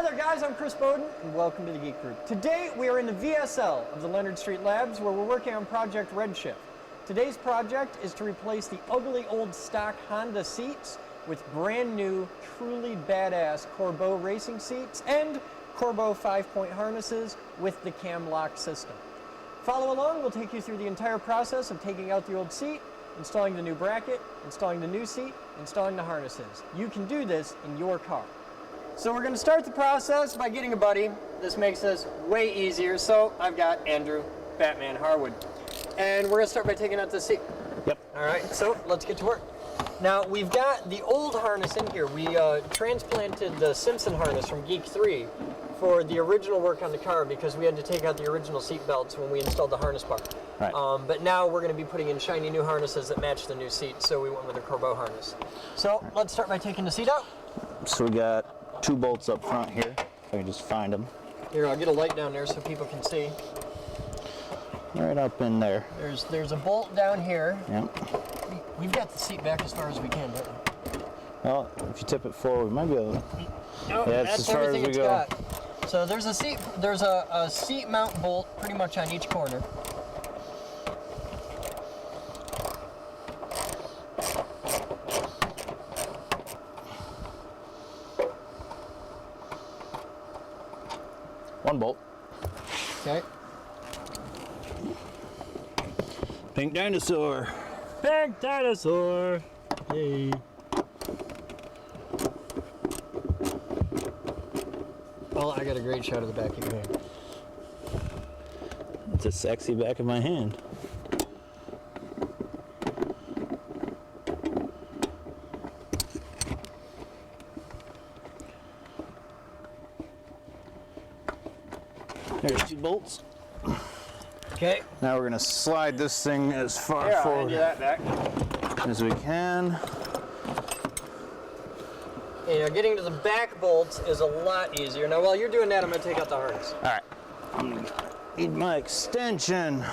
there guys, I'm Chris Bowden and welcome to the Geek Group. Today we are in the VSL of the Leonard Street Labs where we're working on Project Redshift. Today's project is to replace the ugly old stock Honda seats with brand new, truly badass Corbeau racing seats and Corbeau 5-point harnesses with the cam lock system. Follow along, we'll take you through the entire process of taking out the old seat, installing the new bracket, installing the new seat, installing the harnesses. You can do this in your car. So we're going to start the process by getting a buddy. This makes this way easier. So I've got Andrew Batman Harwood. And we're going to start by taking out the seat. Yep. All right, so let's get to work. Now we've got the old harness in here. We transplanted the Simpson harness from Geek 3 for the original work on the car because we had to take out the original seat belts when we installed the harness bar. Right. But now we're going to be putting in shiny new harnesses that match the new seat, so we went with a Corbeau harness. So let's start by taking the seat out. So we got 2 bolts up front here. If I can just find them. Here, I'll get a light down there so people can see. Right up in there. There's a bolt down here. Yep. We've got the seat back as far as we can, don't we? Well, if you tip it forward, we might be able to. No, Yeah, that's as far everything as we it's go. got. So there's a seat mount bolt pretty much on each corner. One bolt. Okay. Pink dinosaur. Pink dinosaur. Hey. Well, I got a great shot of the back of your hand. It's a sexy back of my hand. There's 2 bolts. Okay. Now we're going to slide this thing as far I'll hand forward you that back. as we can. You know, getting to the back bolts is a lot easier. Now, while you're doing that, I'm going to take out the harness. All right. I'm going to need my extension.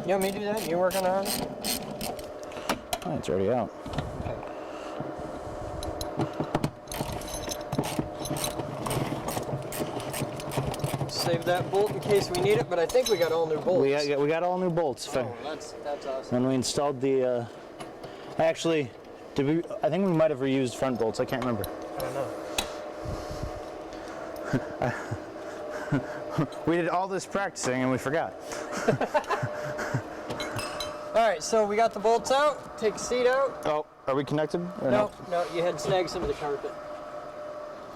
You want me to do that? You work on the harness? Oh, it's already out. Okay. Save that bolt in case we need it, but I think we got all new bolts. We got all new bolts. Oh, that's awesome. When we installed the, actually, I think we might have reused front bolts. I can't remember. I don't know. We did all this practicing and we forgot. All right, so we got the bolts out. Take the seat out. Oh, are we connected? Or No, you had snagged some of the carpet.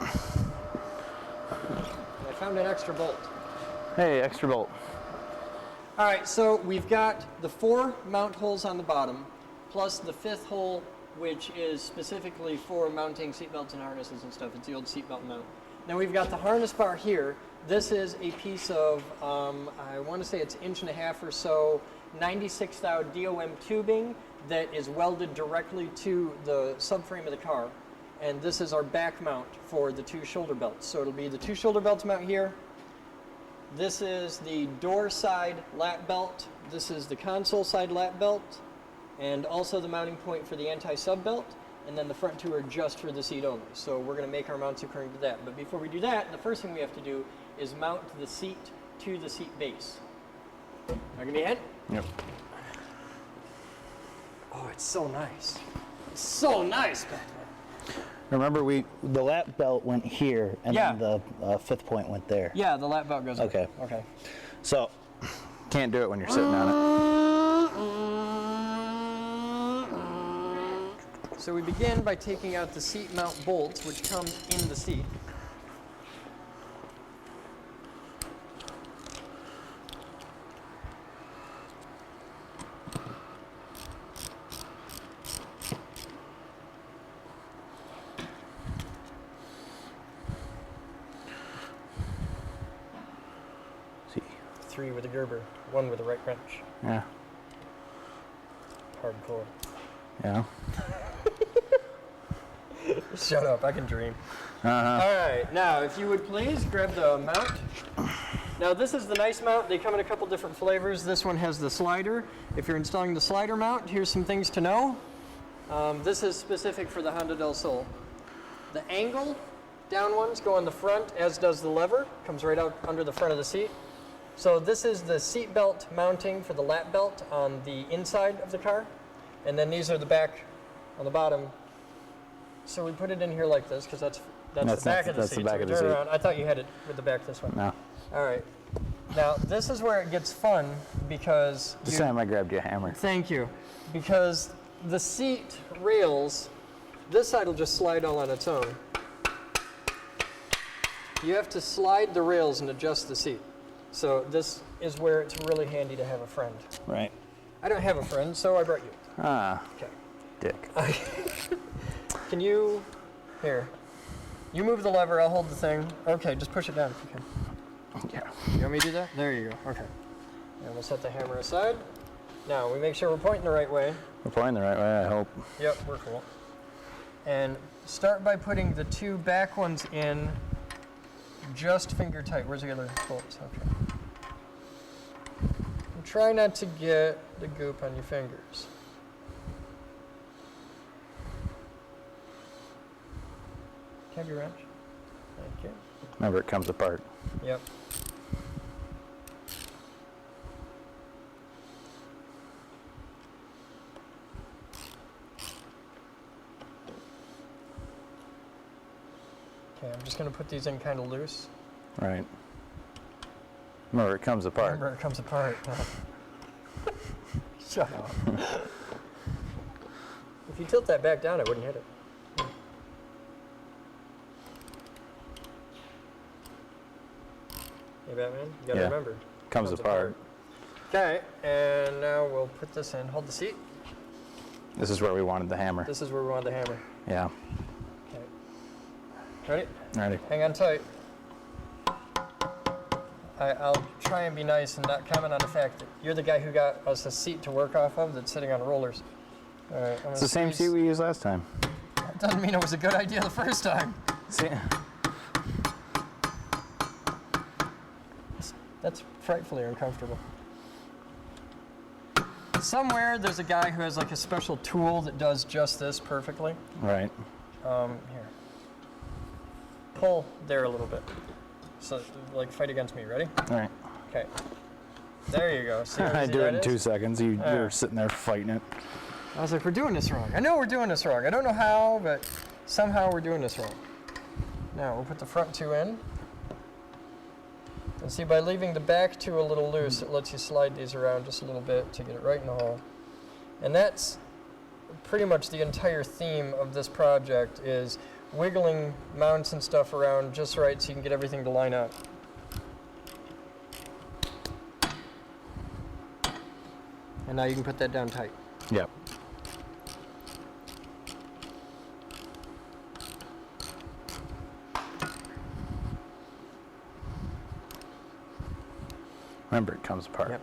I found an extra bolt. Hey, extra bolt. All right, so we've got the 4 mount holes on the bottom, plus the 5th hole, which is specifically for mounting seatbelts and harnesses and stuff. It's the old seatbelt mount. Now we've got the harness bar here. This is a piece of, I want to say it's 1.5 inches or so, 96 thou DOM tubing that is welded directly to the subframe of the car. And this is our back mount for the 2 shoulder belts. So it'll be the 2 shoulder belts mount here. This is the door side lap belt. This is the console side lap belt. And also the mounting point for the anti-sub belt. And then the front 2 are just for the seat only. So we're going to make our mounts according to that. But before we do that, the first thing we have to do is mount the seat to the seat base. Now give me a hand. Yep. Oh, it's so nice. It's so nice, Batman. Remember, the lap belt went here, and Yeah. then the 5th point went there. Yeah, the lap belt goes up. Okay. Okay. So, can't do it when you're sitting on it. So we begin by taking out the seat mount bolts, which come in the seat. 3 with a Gerber, 1 with a right wrench. Yeah. Hardcore. Yeah. Shut up, I can dream. Uh-huh. All right, now if you would please grab the mount. Now this is the nice mount. They come in a couple different flavors. This one has the slider. If you're installing the slider mount, here's some things to know. This is specific for the Honda del Sol. The angle down ones go on the front, as does the lever. Comes right out under the front of the seat. So this is the seat belt mounting for the lap belt on the inside of the car. And then these are the back on the bottom. So we put it in here like this because that's the back of the seat. That's the back So of the turn seat. around. I thought you had it with the back this way. No. All right. Now this is where it gets fun because This time I grabbed you a hammer. thank you, because the seat rails, this side will just slide all on its own. You have to slide the rails and adjust the seat. So this is where it's really handy to have a friend. Right. I don't have a friend, so I brought you. Ah, Okay. dick. Can you, here, you move the lever, I'll hold the thing. Okay, just push it down if you can. Yeah. You want me to do that? There you go, okay. And we'll set the hammer aside. Now, we make sure we're pointing the right way. We're pointing the right way, I hope. Yep, we're cool. And start by putting the 2 back ones in just finger tight. Where's the other bolts? Okay. And try not to get the goop on your fingers. Have your wrench? Thank you. Remember, it comes apart. Yep. Okay, I'm just going to put these in kind of loose. Right. Remember, it comes apart. Remember, it comes apart. Shut up. If you tilt that back down, it wouldn't hit it. Hey, Batman, you gotta Yeah. remember. Comes apart. Okay, and now we'll put this in. Hold the seat. This is where we wanted the hammer. This is where we want the hammer. Yeah. Okay. Ready? Ready. Hang on tight. I'll try and be nice and not comment on the fact that you're the guy who got us a seat to work off of that's sitting on rollers. All right. It's the same seat we used last time. That doesn't mean it was a good idea the first time. See? That's frightfully uncomfortable. Somewhere there's a guy who has like a special tool that does just this perfectly. Right. Here. Pull there a little bit. So, like, fight against me. Ready? All right. Okay. There you go. See how I easy do it that in is? 2 seconds. You Yeah. were sitting there fighting it. I was like, we're doing this wrong. I know we're doing this wrong. I don't know how, but somehow we're doing this wrong. Now, we'll put the front 2 in. And see, by leaving the back 2 a little loose, it lets you slide these around just a little bit to get it right in the hole. And that's pretty much the entire theme of this project is wiggling mounts and stuff around just right so you can get everything to line up. And now you can put that down tight. Yep. Remember, it comes apart. Yep.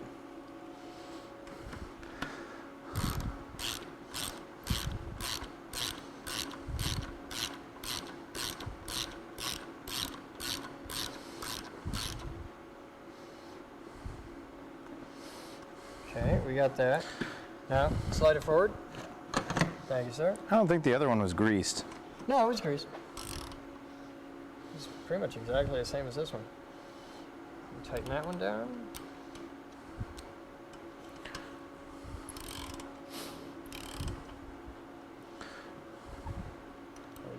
Okay, we got that. Now, slide it forward. Thank you, sir. I don't think the other one was greased. No, it was greased. It's pretty much exactly the same as this one. Tighten that one down.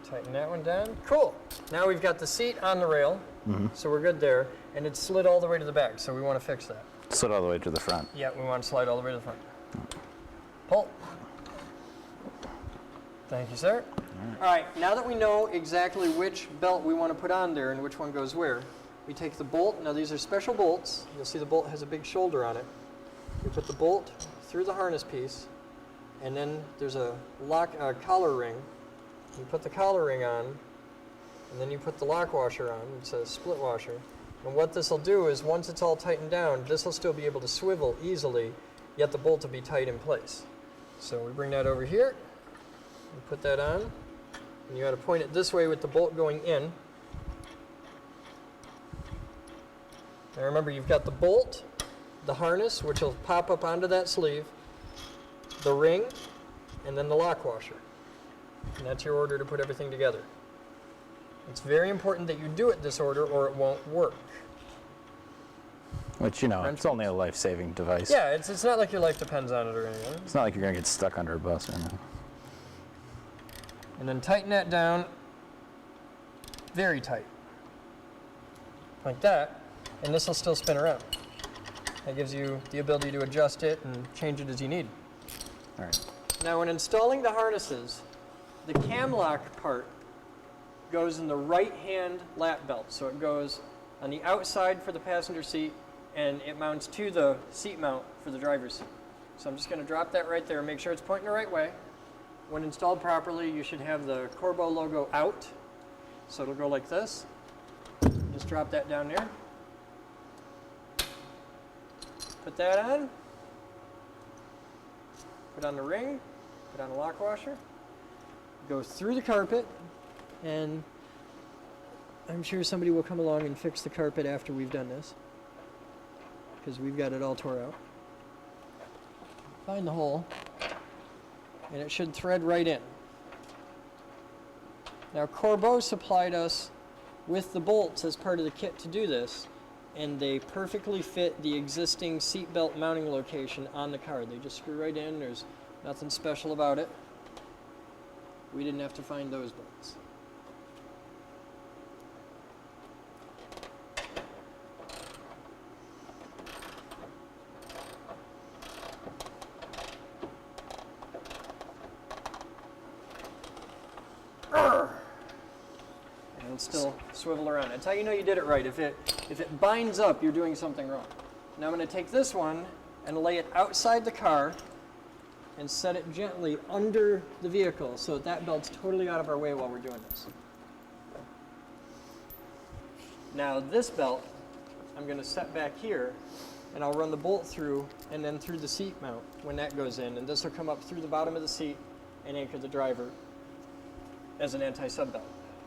Tighten that one down. Cool. Now we've got the seat on the rail, so we're good there. And it's slid all the way to the back, so we want to fix that. Slid all the way to the front. Yeah, we want to slide all the way to the front. Pull. Thank you, sir. All right, now that we know exactly which belt we want to put on there and which one goes where, we take the bolt. Now these are special bolts. You'll see the bolt has a big shoulder on it. We put the bolt through the harness piece, and then there's a collar ring. You put the collar ring on, and then you put the lock washer on. It says split washer. And what this will do is once it's all tightened down, this will still be able to swivel easily, yet the bolt will be tight in place. So we bring that over here, and put that on, and you got to point it this way with the bolt going in. Now remember, you've got the bolt, the harness, which will pop up onto that sleeve, the ring, and then the lock washer. And that's your order to put everything together. It's very important that you do it this order or it won't work. Which, you know, it's only a life-saving device. Yeah, it's not like your life depends on it or anything. It's not like you're going to get stuck under a bus or anything. And then tighten that down very tight. Like that. And this will still spin around. That gives you the ability to adjust it and change it as you need. All right. Now when installing the harnesses, the cam lock part goes in the right-hand lap belt. So it goes on the outside for the passenger seat, and it mounts to the seat mount for the driver's seat. So I'm just going to drop that right there, make sure it's pointing the right way. When installed properly, you should have the Corbeau logo out. So it'll go like this. Just drop that down there. Put that on. Put on the ring. Put on the lock washer. Go through the carpet, and I'm sure somebody will come along and fix the carpet after we've done this, because we've got it all tore out. Find the hole, and it should thread right in. Now Corbeau supplied us with the bolts as part of the kit to do this, and they perfectly fit the existing seatbelt mounting location on the car. They just screw right in. There's nothing special about it. We didn't have to find those bolts. And it'll still swivel around. That's how you know you did it right. If it binds up, you're doing something wrong. Now I'm going to take this one and lay it outside the car and set it gently under the vehicle so that belt's totally out of our way while we're doing this. Now this belt, I'm going to set back here, and I'll run the bolt through and then through the seat mount when that goes in, and this will come up through the bottom of the seat and anchor the driver as an anti-sub belt.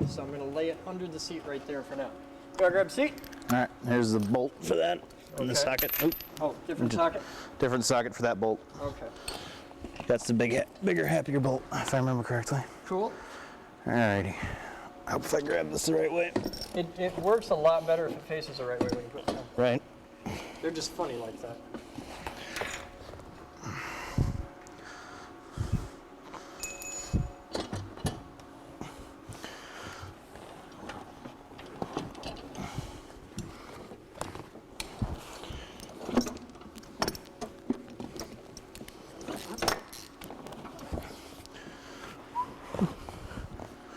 So I'm going to lay it under the seat right there for now. Go grab a seat. All right, here's the bolt for that in the Okay. socket. Oop. Oh, different socket? Different socket for that bolt. Okay. That's the bigger, happier bolt, if I remember correctly. Cool. Alrighty. I hope if I grab this the right way. It works a lot better if it faces the right way when you put it down. Right. They're just funny like that.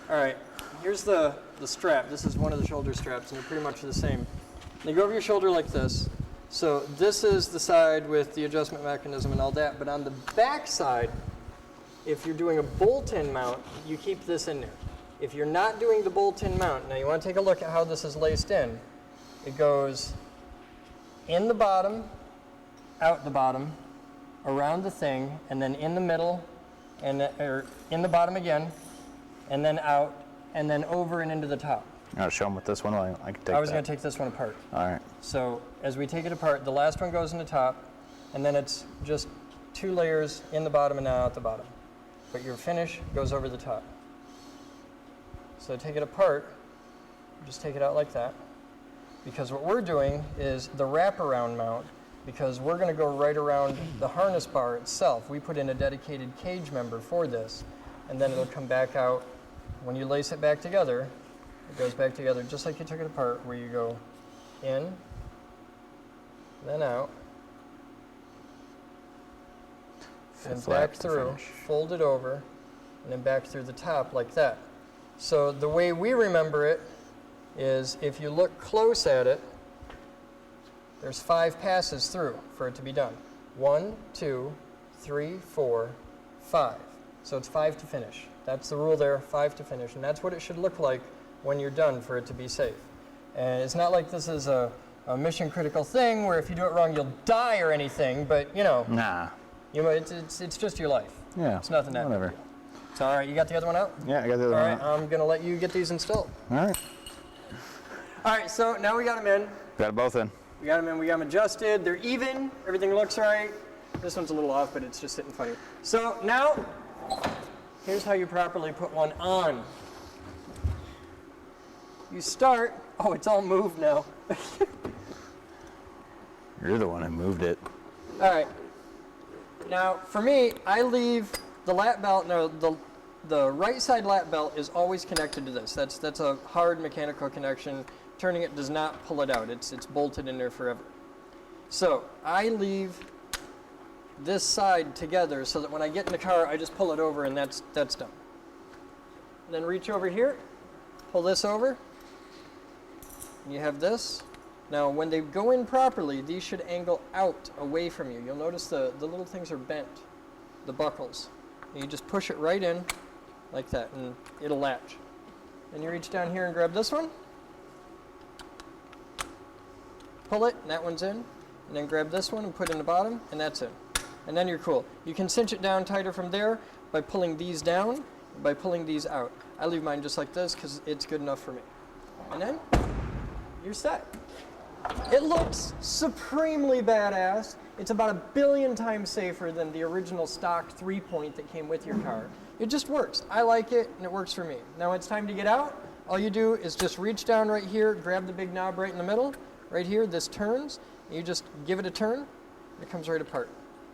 All right, here's the strap. This is one of the shoulder straps, and they're pretty much the same. They go over your shoulder like this. So this is the side with the adjustment mechanism and all that, but on the back side, if you're doing a bolt-in mount, you keep this in there. If you're not doing the bolt-in mount, now you want to take a look at how this is laced in. It goes in the bottom, out the bottom, around the thing, and then in the middle, or in the bottom again, and then out, and then over and into the top. I'll show them with this one. I can take I was going to take this one apart. All right. So as we take it apart, the last one goes in the top, and then it's just 2 layers in the bottom and now out the bottom. But your finish goes over the top. So take it apart, just take it out like that. Because what we're doing is the wraparound mount, because we're going to go right around the harness bar itself. We put in a dedicated cage member for this, and then it'll come back out. When you lace it back together, it goes back together just like you took it apart, where you go in, then out, and back through, fold it over, and then back through the top like that. So the way we remember it is if you look close at it, there's 5 passes through for it to be done. 1, 2, 3, 4, 5. So it's 5 to finish. That's the rule there, 5 to finish. And that's what it should look like when you're done for it to be safe. And it's not like this is a mission critical thing where if you do it wrong you'll die or anything, but you know, Nah. it's just your life. Yeah. It's nothing that Whatever. big. So all right, you got the other one out? Yeah, I got the other All one. right, I'm gonna let you get these installed. All right. All right, so now we got them in. Got it both in. We got them in, we got them adjusted. They're even, everything looks right. This one's a little off, but it's just sitting funny. So now, here's how you properly put one on. You start, oh, it's all moved now. You're the one who moved it. All right. Now, for me, I leave the lap belt, no, the right side lap belt is always connected to this. That's a hard mechanical connection. Turning it does not pull it out. It's bolted in there forever. So I leave this side together so that when I get in the car, I just pull it over and that's done. And then reach over here, pull this over, and you have this. Now when they go in properly, these should angle out away from you. You'll notice the little things are bent, the buckles. And you just push it right in like that and it'll latch. And you reach down here and grab this one, pull it, and that one's in, and then grab this one and put it in the bottom, and that's in. And then you're cool. You can cinch it down tighter from there by pulling these down, by pulling these out. I leave mine just like this because it's good enough for me. And then you're set. It looks supremely badass. It's about 1 billion times safer than the original stock 3-point that came with your car. It just works. I like it, and it works for me. Now it's time to get out. All you do is just reach down right here, grab the big knob right in the middle. Right here, this turns, and you just give it a turn, and it comes right apart,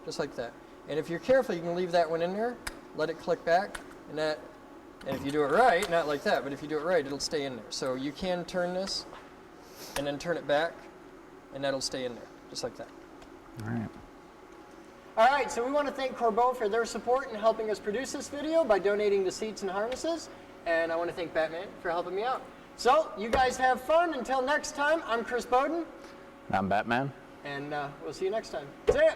just like that. And if you're careful, you can leave that one in there, let it click back, and if you do it right, not like that, but if you do it right, it'll stay in there. So you can turn this, and then turn it back, and that'll stay in there, just like that. All right. All right, so we want to thank Corbeau for their support in helping us produce this video by donating the seats and harnesses, and I want to thank Batman for helping me out. So, you guys have fun. Until next time, I'm Chris Bowden. I'm Batman. And we'll see you next time. See ya!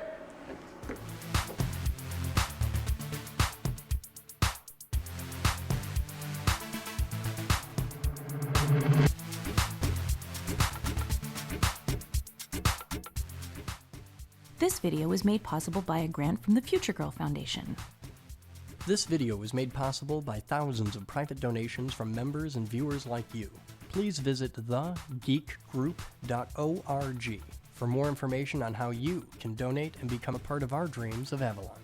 This video was made possible by a grant from the Future Girl Foundation. This video was made possible by thousands of private donations from members and viewers like you. Please visit thegeekgroup.org for more information on how you can donate and become a part of our dreams of Avalon.